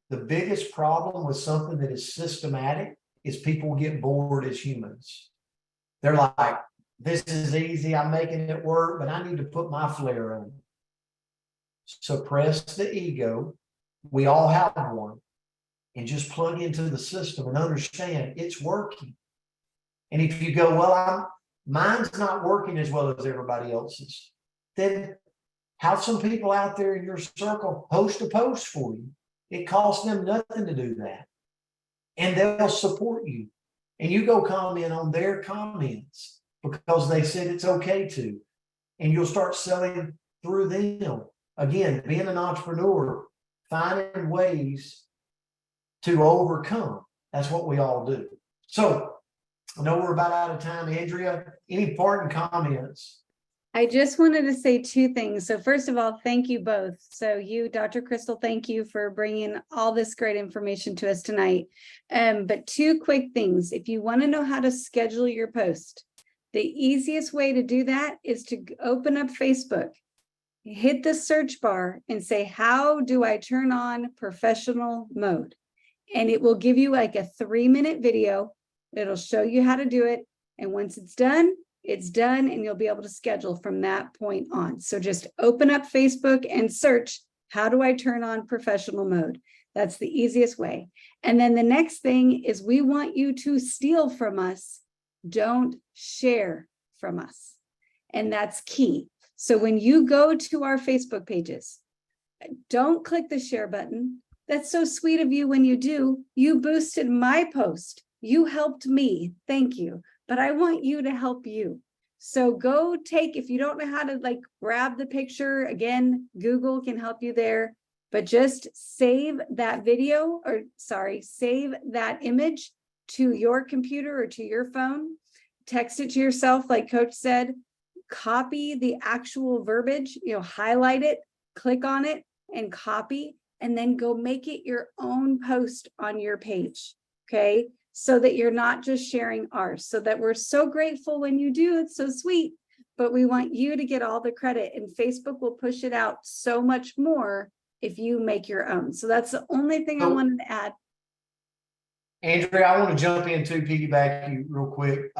the biggest problem with something that is systematic is people get bored as humans. They're like, this is easy, I'm making it work, but I need to put my flair on it. Suppress the ego. We all have one. And just plug into the system and understand it's working. And if you go, well, mine's not working as well as everybody else's, then have some people out there in your circle host a post for you. It costs them nothing to do that. And they'll support you. And you go comment on their comments because they said it's okay to. And you'll start selling through them. Again, being an entrepreneur, finding ways to overcome. That's what we all do. So, I know we're about out of time. Andrea, any parting comments? I just wanted to say two things. So first of all, thank you both. So you, Dr. Crystal, thank you for bringing all this great information to us tonight. But two quick things. If you want to know how to schedule your post, the easiest way to do that is to open up Facebook, hit the search bar and say, how do I turn on professional mode? And it will give you like a 3-minute video. It'll show you how to do it. And once it's done, and you'll be able to schedule from that point on. So just open up Facebook and search, how do I turn on professional mode? That's the easiest way. And then the next thing is we want you to steal from us. Don't share from us. And that's key. So when you go to our Facebook pages, don't click the share button. That's so sweet of you when you do. You boosted my post. You helped me. Thank you. But I want you to help you. So go take, if you don't know how to like grab the picture, again, Google can help you there, but just save that video or save that image to your computer or to your phone, text it to yourself, like Coach said, copy the actual verbiage, highlight it, click on it and copy, and then go make it your own post on your page. Okay. So that you're not just sharing ours, so that we're so grateful when you do. It's so sweet, but we want you to get all the credit, and Facebook will push it out so much more if you make your own. So that's the only thing I wanted to add. Andrea, I want to jump in too, piggyback you real quick.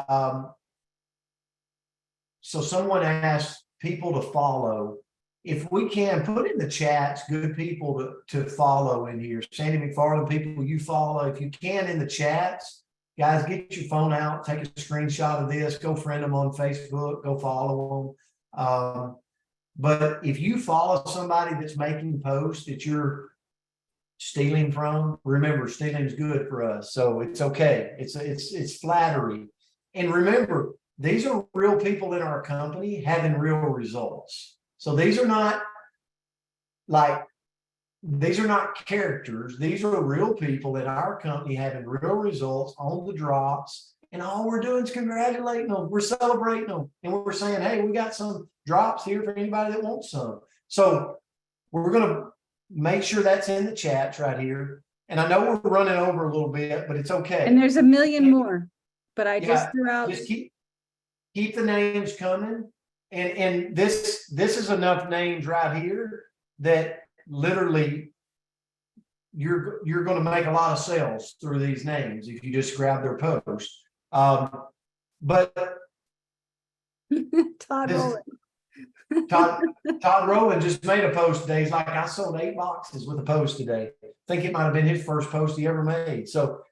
So someone asked people to follow. If we can put in the chats, good people to follow in here. Sandy McFarland, people you follow, if you can in the chats, guys, get your phone out, take a screenshot of this, go friend them on Facebook, go follow them. But if you follow somebody that's making posts that you're stealing from, remember, stealing is good for us. So it's okay. It's flattery. And remember, these are real people in our company having real results. So these are not characters. These are real people in our company having real results on the drops. And all we're doing is congratulating them. We're celebrating them. And we're saying, hey, we got some drops here for anybody that wants some. So we're going to make sure that's in the chats right here. And I know we're running over a little bit, but it's okay. And there's a million more, but I just threw out. Just keep the names coming. And this is enough names right here that literally you're going to make a lot of sales through these names if you just grab their post. But Todd Rowland. Todd Rowland just made a post today. He's like, I sold 8 boxes with a post today. I think it might have been his first post he ever made. So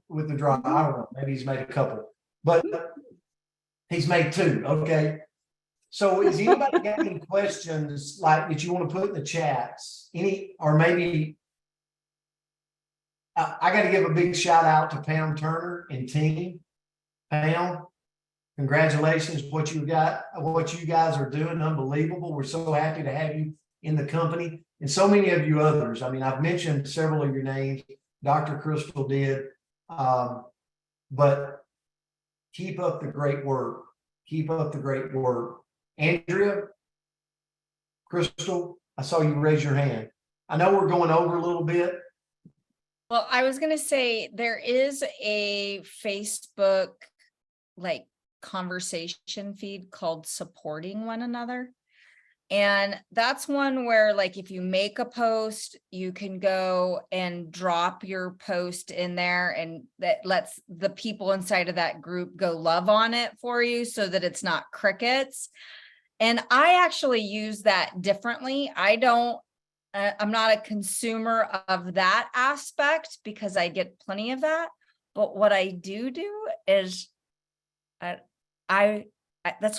with the drop, I don't know, maybe he's made a couple, but he's made 2. Okay. So is anybody got any questions like that you want to put in the chats? Or maybe I got to give a big shout out to Pam Turner and team. Pam, congratulations, what you guys are doing, unbelievable. We're so happy to have you in the company, and so many of you others. I mean, I've mentioned several of your names. Dr. Crystal did, but keep up the great work. Keep up the great work. Andrea, Crystal, I saw you raise your hand. I know we're going over a little bit. Well, I was going to say there is a Facebook like conversation feed called Supporting One Another. And that's one where like if you make a post, you can go and drop your post in there, and that lets the people inside of that group go love on it for you so that it's not crickets. And I actually use that differently. I'm not a consumer of that aspect because I get plenty of that. But what I do is that's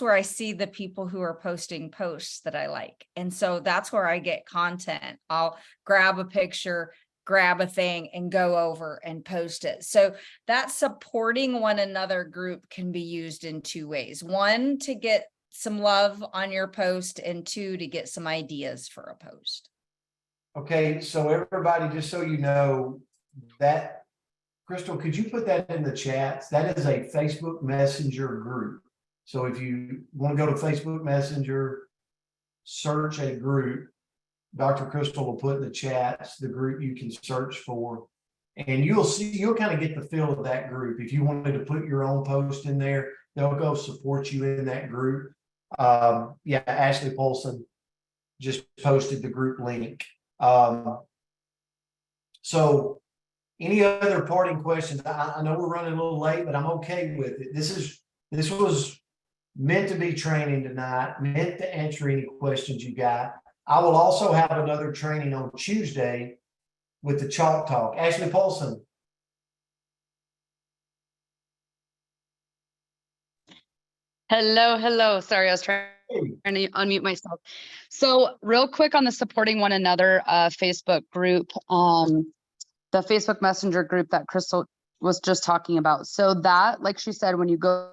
where I see the people who are posting posts that I like. And so that's where I get content. I'll grab a picture, grab a thing and go over and post it. So that supporting one another group can be used in 2 ways. 1, to get some love on your post, and 2, to get some ideas for a post. Okay, so everybody, just so you know, that Crystal, could you put that in the chats? That is a Facebook Messenger group. So if you want to go to Facebook Messenger, search a group, Dr. Crystal will put in the chats the group you can search for, and you'll kind of get the feel of that group. If you wanted to put your own post in there, they'll go support you in that group. Yeah, Ashley Polson just posted the group link. So any other parting questions? I know we're running a little late, but I'm okay with it. This was meant to be training tonight, meant to answer any questions you got. I will also have another training on Tuesday with the Chalk Talk. Ashley Paulson. Hello, hello. Sorry, I was trying to unmute myself. So real quick on the supporting one another Facebook group, the Facebook Messenger group that Crystal was just talking about. So that, like she said, when you go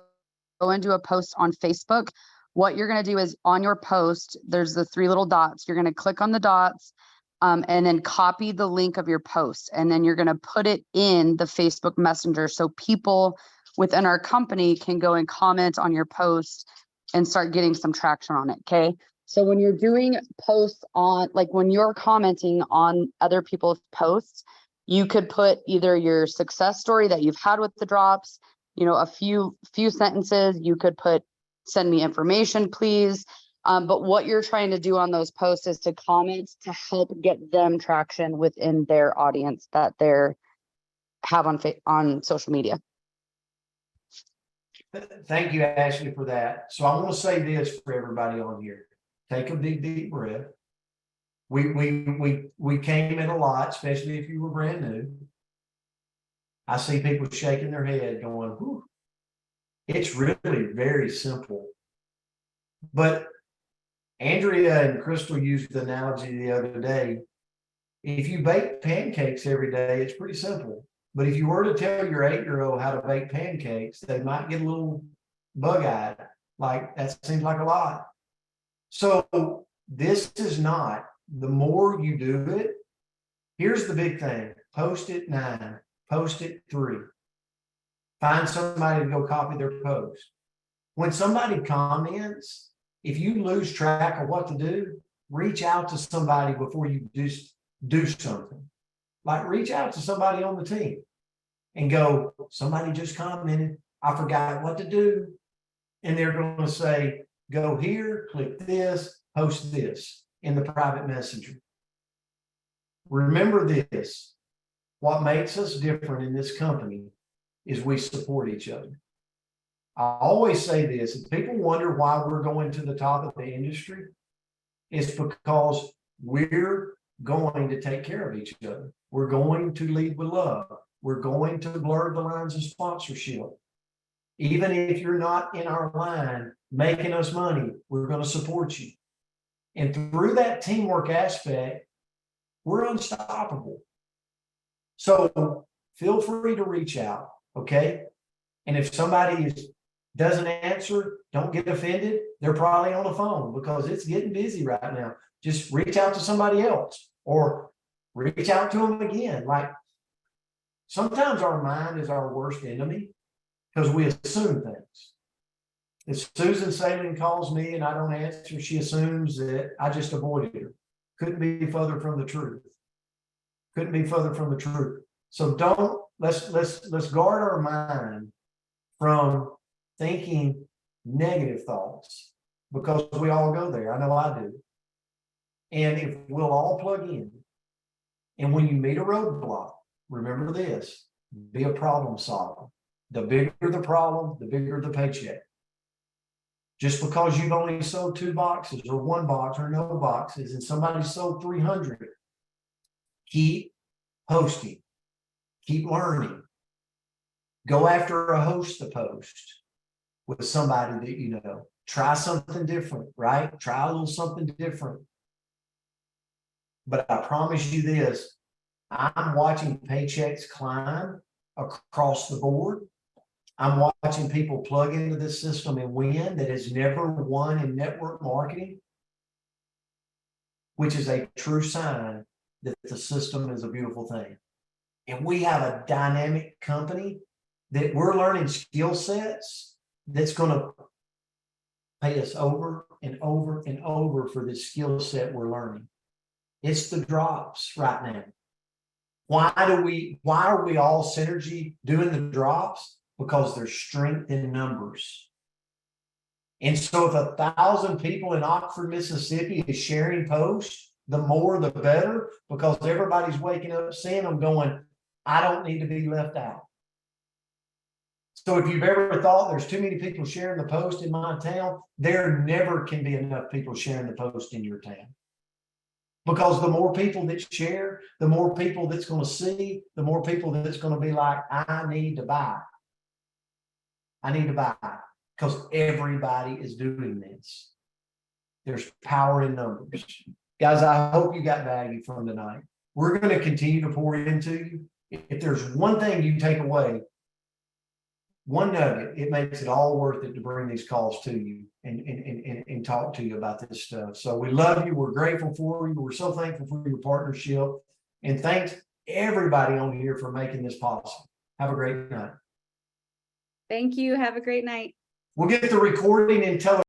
into a post on Facebook, what you're going to do is on your post, there's the 3 little dots. You're going to click on the dots and then copy the link of your post. And then you're going to put it in the Facebook Messenger. So people within our company can go and comment on your post and start getting some traction on it. Okay. So when you're doing posts on, like when you're commenting on other people's posts, you could put either your success story that you've had with the drops, you know, a few sentences. You could put, send me information, please. But what you're trying to do on those posts is to comment to help get them traction within their audience that they're have on social media. Thank you, Ashley, for that. So I want to say this for everybody on here. Take a big, deep breath. We came in a lot, especially if you were brand new. I see people shaking their head going, whew. It's really very simple. But Andrea and Crystal used the analogy the other day. If you bake pancakes every day, it's pretty simple. But if you were to tell your 8-year-old how to bake pancakes, they might get a little bug-eyed. Like, that seems like a lot. So this is not, the more you do it, here's the big thing. Post it 9, post it 3. Find somebody to go copy their post. When somebody comments, if you lose track of what to do, reach out to somebody before you do something. Like, reach out to somebody on the team and go, somebody just commented, I forgot what to do. And they're going to say, go here, click this, post this in the private messenger. Remember this, what makes us different in this company is we support each other. I always say this, if people wonder why we're going to the top of the industry, it's because we're going to take care of each other. We're going to lead with love. We're going to blur the lines of sponsorship. Even if you're not in our line making us money, we're going to support you. And through that teamwork aspect, we're unstoppable. So feel free to reach out, okay? And if somebody doesn't answer, don't get offended. They're probably on the phone because it's getting busy right now. Just reach out to somebody else or reach out to them again. Like, sometimes our mind is our worst enemy because we assume things. If Susan Salem calls me and I don't answer, she assumes that I just avoided her. Couldn't be further from the truth. Couldn't be further from the truth. So let's guard our mind from thinking negative thoughts because we all go there. I know I do. And if we'll all plug in, and when you meet a roadblock, remember this, be a problem solver. The bigger the problem, the bigger the paycheck. Just because you've only sold 2 boxes or 1 box or no boxes and somebody sold 300, keep posting, keep learning. Go after a host to post with somebody that you know. Try something different, right? Try a little something different. But I promise you this, I'm watching paychecks climb across the board. I'm watching people plug into this system and win that has never won in network marketing, which is a true sign that the system is a beautiful thing. And we have a dynamic company that we're learning skill sets that's going to pay us over and over and over for this skill set we're learning. It's the drops right now. Why are we all synergy doing the drops? Because there's strength in numbers. And so if 1,000 people in Oxford, Mississippi is sharing posts, the more the better, because everybody's waking up seeing them going, I don't need to be left out. So if you've ever thought there's too many people sharing the post in my town, there never can be enough people sharing the post in your town. Because the more people that share, the more people that's going to see, the more people that's going to be like, I need to buy. I need to buy, because everybody is doing this. There's power in numbers. Guys, I hope you got value from tonight. We're going to continue to pour into you. If there's one thing you take away, one nugget, it makes it all worth it to bring these calls to you and talk to you about this stuff. So we love you. We're grateful for you. We're so thankful for your partnership. And thanks everybody on here for making this possible. Have a great night. Thank you. Have a great night. We'll get the recording and tell